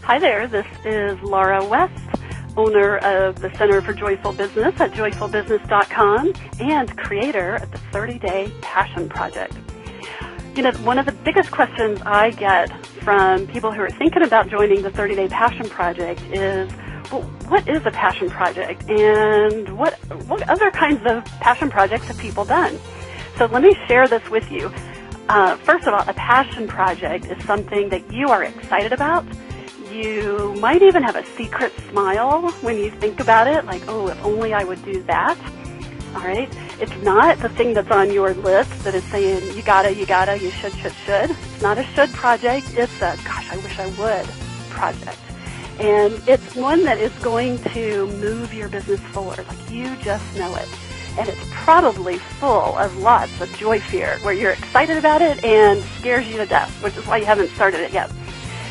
Hi there, this is Laura West, owner of the Center for Joyful Business at joyfulbusiness.com and creator of the 30-Day Passion Project. You know, one of the biggest questions I get from people who are thinking about joining the 30-Day Passion Project is, well, what is a passion project and what other kinds of passion projects have people done? So let me share this with you. First of all, a passion project is something that you are excited about. You might even have a secret smile when you think about it, like, oh, if only I would do that. All right? It's not the thing that's on your list that is saying you gotta, you should. It's not a should project. It's a, gosh, I wish I would project. And it's one that is going to move your business forward. Like, you just know it. And it's probably full of lots of joy fear, where you're excited about it and scares you to death, which is why you haven't started it yet.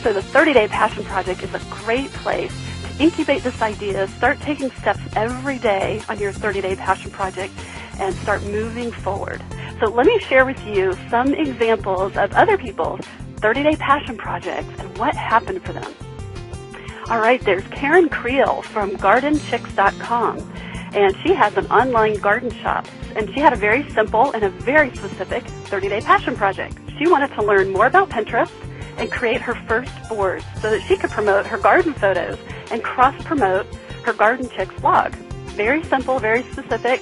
So the 30-Day Passion Project is a great place to incubate this idea, start taking steps every day on your 30-Day Passion Project, and start moving forward. So let me share with you some examples of other people's 30-Day Passion Projects and what happened for them. All right, there's Karen Creel from GardenChicks.com, and she has an online garden shop, and she had a very simple and a very specific 30-Day Passion Project. She wanted to learn more about Pinterest and create her first board so that she could promote her garden photos and cross-promote her Garden Chicks blog. Very simple, very specific.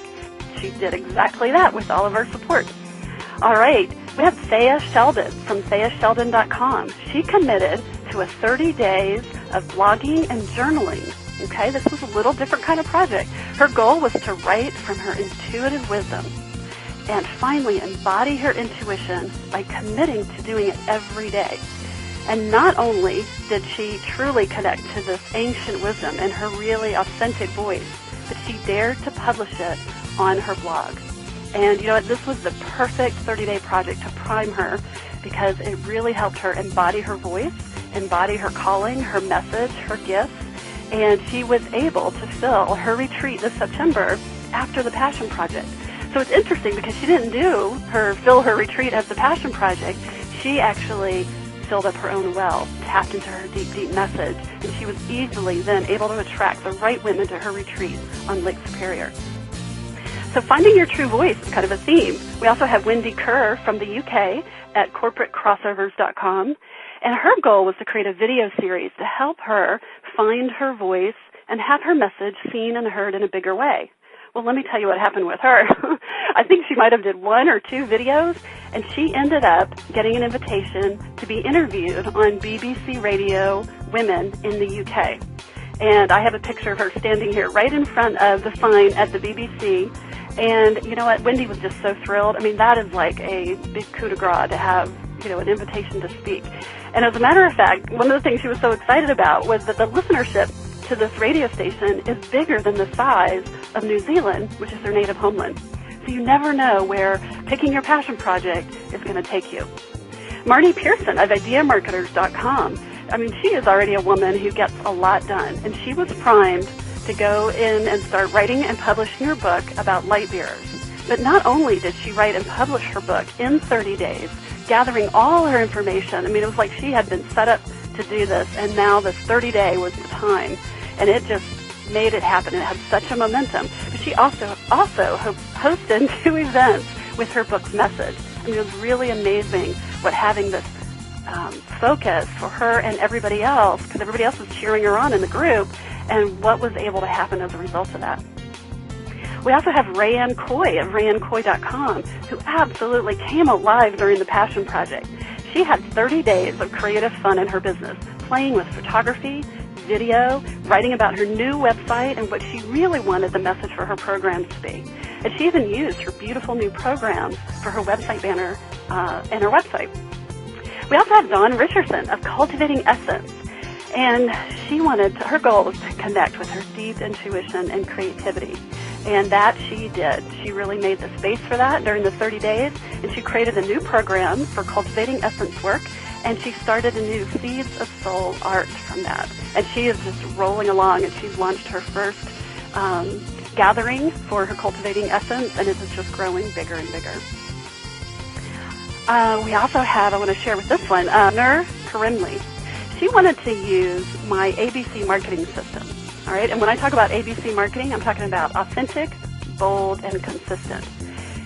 She did exactly that with all of our support. All right, we have Thea Sheldon from TheaSheldon.com. She committed to a 30 days of blogging and journaling. Okay, this was a little different kind of project. Her goal was to write from her intuitive wisdom and finally embody her intuition by committing to doing it every day. And not only did she truly connect to this ancient wisdom in her really authentic voice, but she dared to publish it on her blog. And you know what? This was the perfect 30-day project to prime her because it really helped her embody her voice, embody her calling, her message, her gifts, and she was able to fill her retreat this September after the Passion Project. So it's interesting because she didn't fill her retreat as the Passion Project. She actually filled up her own well, tapped into her deep, deep message, and she was easily then able to attract the right women to her retreat on Lake Superior. So finding your true voice is kind of a theme. We also have Wendy Kerr from the UK at corporatecrossovers.com, and her goal was to create a video series to help her find her voice and have her message seen and heard in a bigger way. Well, let me tell you what happened with her. I think she might have did 1 or 2 videos, and she ended up getting an invitation to be interviewed on BBC Radio Women in the UK. And I have a picture of her standing here right in front of the sign at the BBC. And you know what? Wendy was just so thrilled. I mean, that is like a big coup de grace to have, you know, an invitation to speak. And as a matter of fact, one of the things she was so excited about was that the listenership to this radio station is bigger than the size of New Zealand, which is their native homeland. So you never know where picking your passion project is going to take you. Marnie Pearson of IdeaMarketers.com. I mean, she is already a woman who gets a lot done, and she was primed to go in and start writing and publishing her book about light bearers. But not only did she write and publish her book in 30 days, gathering all her information. I mean, it was like she had been set up to do this, and now this 30-day was the time. And it just made it happen. It had such a momentum. But she also hosted 2 events with her book's message. I mean, it was really amazing what having this focus for her and everybody else, because everybody else was cheering her on in the group, and what was able to happen as a result of that. We also have Rayanne Coy of RayanneCoy.com, who absolutely came alive during the Passion Project. She had 30 days of creative fun in her business, playing with photography, video, writing about her new website and what she really wanted the message for her programs to be. And she even used her beautiful new programs for her website banner and her website. We also have Dawn Richardson of Cultivating Essence. And her goal was to connect with her deep intuition and creativity. And that she did. She really made the space for that during the 30 days. And she created a new program for cultivating essence work. And she started a new Seeds of Soul art from that. And she is just rolling along, and she's launched her first gathering for her Cultivating Essence, and it's just growing bigger and bigger. We also have, I want to share with this one, Nur Karimli. she wanted to use my ABC marketing system. All right, and when I talk about ABC marketing, I'm talking about authentic, bold, and consistent.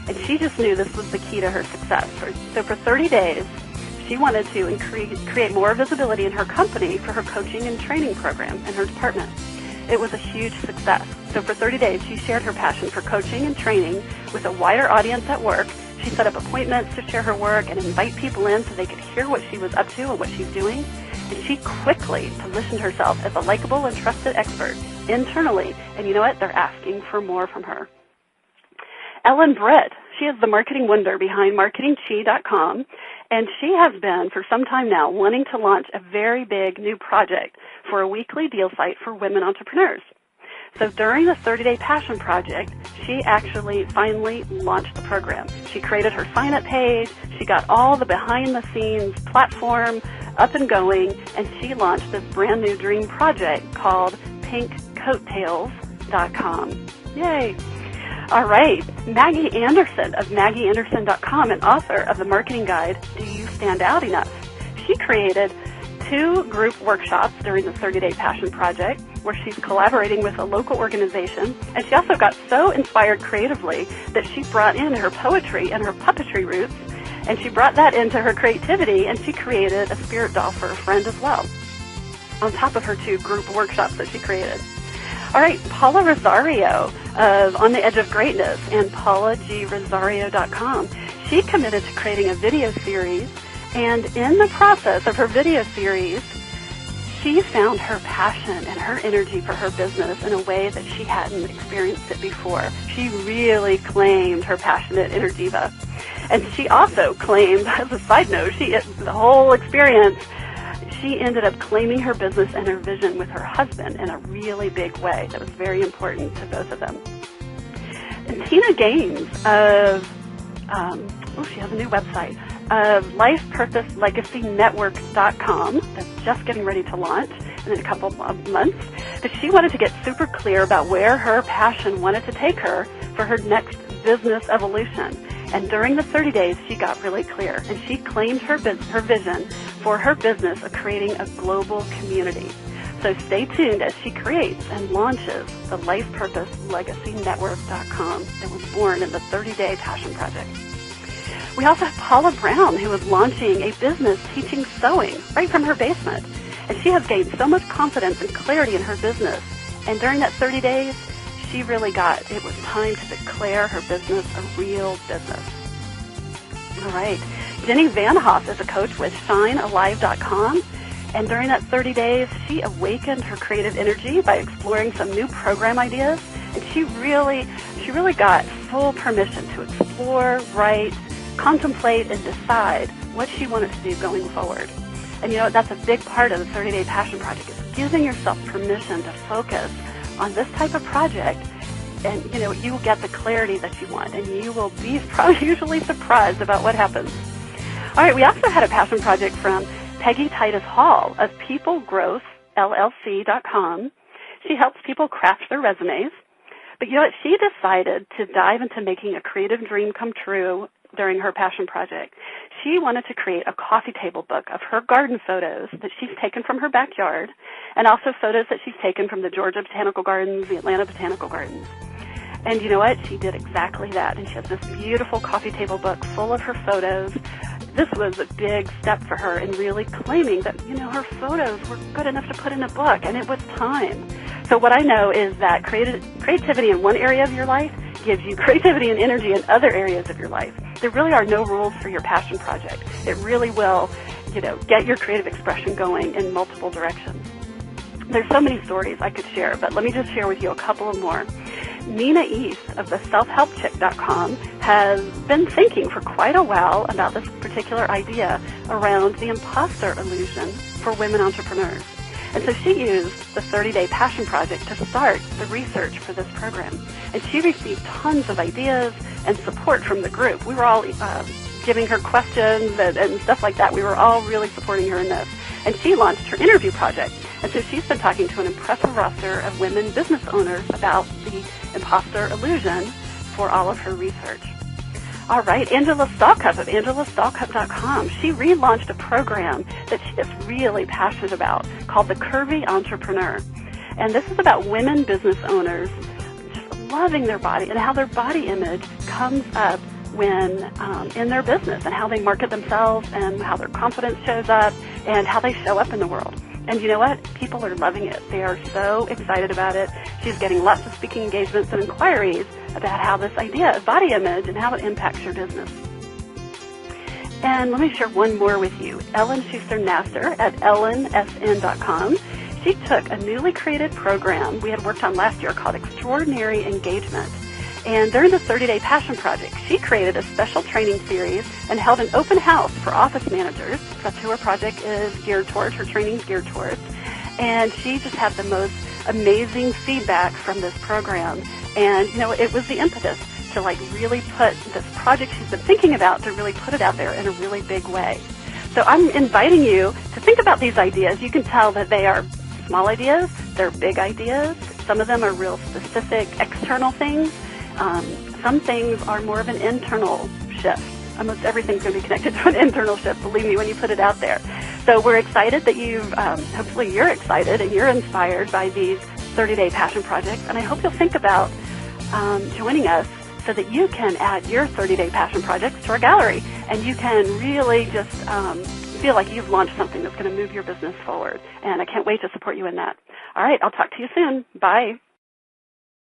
And she just knew this was the key to her success. So for 30 days, she wanted to create more visibility in her company for her coaching and training program and her department. It was a huge success. So for 30 days, she shared her passion for coaching and training with a wider audience at work. She set up appointments to share her work and invite people in so they could hear what she was up to and what she's doing. And she quickly positioned herself as a likable and trusted expert internally. And you know what? They're asking for more from her. Ellen Britt, she is the marketing wonder behind MarketingChi.com, and she has been, for some time now, wanting to launch a very big new project for a weekly deal site for women entrepreneurs. So during the 30-day Passion Project, she actually finally launched the program. She created her sign-up page, she got all the behind-the-scenes platform up and going, and she launched this brand new dream project called pinkcoattails.com. Yay! All right, Maggie Anderson of MaggieAnderson.com, and author of the marketing guide, Do You Stand Out Enough? She created 2 group workshops during the 30-day Passion Project where she's collaborating with a local organization, and she also got so inspired creatively that she brought in her poetry and her puppetry roots, and she brought that into her creativity, and she created a spirit doll for a friend as well, on top of her 2 group workshops that she created. All right, Paula Rosario of On the Edge of Greatness and PaulaGRosario.com. She committed to creating a video series, and in the process of her video series, she found her passion and her energy for her business in a way that she hadn't experienced it before. She really claimed her passionate inner diva. And she also claimed, as a side note, the whole experience, she ended up claiming her business and her vision with her husband in a really big way that was very important to both of them. And Tina Gaines of, she has a new website, of LifePurposeLegacyNetwork.com that's just getting ready to launch in a couple of months. But she wanted to get super clear about where her passion wanted to take her for her next business evolution. And during the 30 days, she got really clear, and she claimed her vision for her business of creating a global community. So stay tuned as she creates and launches the LifePurposeLegacyNetwork.com that was born in the 30-day Passion Project. We also have Paula Brown, who is launching a business teaching sewing right from her basement. And she has gained so much confidence and clarity in her business. And during that 30 days, she really got it was time to declare her business a real business. All right. Jenny Vanhoff is a coach with ShineAlive.com. And during that 30 days, she awakened her creative energy by exploring some new program ideas. And she really got full permission to explore, write, contemplate, and decide what she wanted to do going forward. And you know, that's a big part of the 30-day Passion Project, is giving yourself permission to focus on this type of project, and you know, you will get the clarity that you want, and you will be probably usually surprised about what happens. All right, we also had a passion project from Peggy Titus Hall of PeopleGrowthLLC.com. She helps people craft their resumes, but you know what? She decided to dive into making a creative dream come true during her passion project. She wanted to create a coffee table book of her garden photos that she's taken from her backyard, and also photos that she's taken from the Georgia Botanical Gardens, the Atlanta Botanical Gardens. And you know what? She did exactly that, and she has this beautiful coffee table book full of her photos. This was a big step for her in really claiming that, you know, her photos were good enough to put in a book, and it was time. So what I know is that creativity in one area of your life gives you creativity and energy in other areas of your life. There really are no rules for your passion project. It really will, you know, get your creative expression going in multiple directions. There's so many stories I could share, but let me just share with you a couple of more. Nina East of the selfhelpchick.com has been thinking for quite a while about this particular idea around the imposter illusion for women entrepreneurs. And so she used the 30-day Passion Project to start the research for this program. And she received tons of ideas and support from the group. We were all giving her questions and stuff like that. We were all really supporting her in this. And she launched her interview project. And so she's been talking to an impressive roster of women business owners about the imposter illusion for all of her research. All right, Angela Stalcup of angelastalcup.com. She relaunched a program that she is really passionate about called the Curvy Entrepreneur. And this is about women business owners just loving their body and how their body image comes up when in their business and how they market themselves and how their confidence shows up and how they show up in the world. And you know what? People are loving it. They are so excited about it. She's getting lots of speaking engagements and inquiries about how this idea of body image and how it impacts your business. And let me share one more with you. Ellen Schuster-Nasser at ellensn.com. She took a newly created program we had worked on last year called Extraordinary Engagement. And during the 30-day Passion Project, she created a special training series and held an open house for office managers. That's who her project is geared towards, her training is geared towards. And she just had the most amazing feedback from this program. And, you know, it was the impetus to, like, really put this project she's been thinking about, to really put it out there in a really big way. So I'm inviting you to think about these ideas. You can tell that they are small ideas, they're big ideas. Some of them are real specific external things. Some things are more of an internal shift. Almost everything's going to be connected to an internal shift, believe me, when you put it out there. So we're excited that hopefully you're excited and you're inspired by these 30-day passion projects. And I hope you'll think about joining us so that you can add your 30-day passion projects to our gallery. And you can really just feel like you've launched something that's going to move your business forward. And I can't wait to support you in that. All right, I'll talk to you soon. Bye.